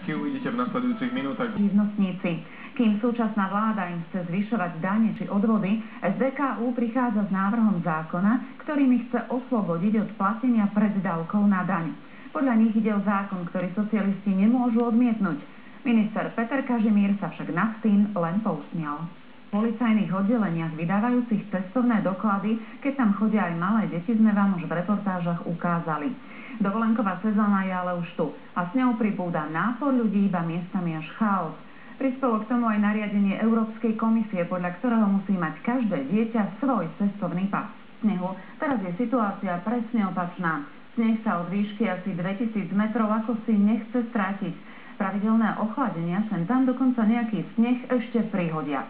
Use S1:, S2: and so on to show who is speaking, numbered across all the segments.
S1: Detailky uvidíte v nasledujúcich minútach.
S2: Živnostníci. Kým súčasná vláda im chce zvyšovať dane či odvody, SDKU prichádza s návrhom zákona, ktorým ich chce oslobodiť od platenia preddávkov na daň. Podľa nich ide o zákon, ktorý socialisti nemôžu odmietnúť. Minister Peter Kažimír sa však nad tým len pousmial. V policajných oddeleniach vydávajúcich cestovné doklady, keď tam chodia aj malé deti, sme vám už v reportážach ukázali. Dovolenková sezóna je ale už tu a s ňou pribúda nápor ľudí, iba miestami až chaos. Prispelo k tomu aj nariadenie Európskej komisie, podľa ktorého musí mať každé dieťa svoj cestovný pas. V snehu teraz je situácia presne opačná. Sneh sa od výšky asi 2000 metrov ako si nechce strátiť. Pravidelné ochladenia sem tam dokonca nejaký sneh ešte prihodia.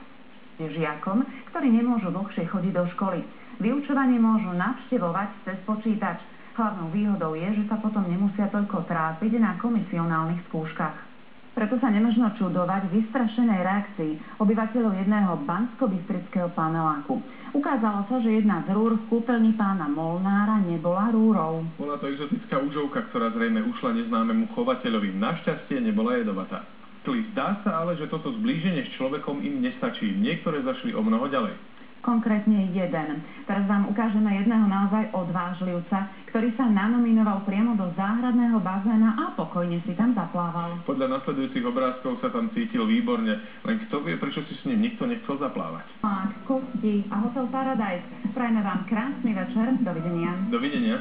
S2: Žiakom, ktorí nemôžu dlhšie chodiť do školy. Vyučovanie môžu navštevovať cez počítač. Hlavnou výhodou je, že sa potom nemusia toľko trápiť na komisionálnych skúškach. Preto sa nemožno čudovať vystrašenej reakcii obyvateľov jedného banskobystrického paneláku. Ukázalo sa, že jedna z rúr v kúpeľni pána Molnára nebola rúrou.
S1: Bola to exotická užovka, ktorá zrejme ušla neznámemu chovateľovi. Našťastie nebola jedovatá. Zdá sa ale, že toto zblíženie s človekom im nestačí. Niektoré zašli o mnoho ďalej.
S2: Konkrétne jeden. Teraz vám ukážeme jedného naozaj odvážlivca, ktorý sa nanominoval priamo do záhradného bazéna a pokojne si tam zaplával.
S1: Podľa nasledujúcich obrázkov sa tam cítil výborne, len kto vie, prečo si s ním nikto nechcel zaplávať.
S2: Kosti a Hotel Paradise. Prajme vám krásny večer. Dovidenia.
S1: Dovidenia.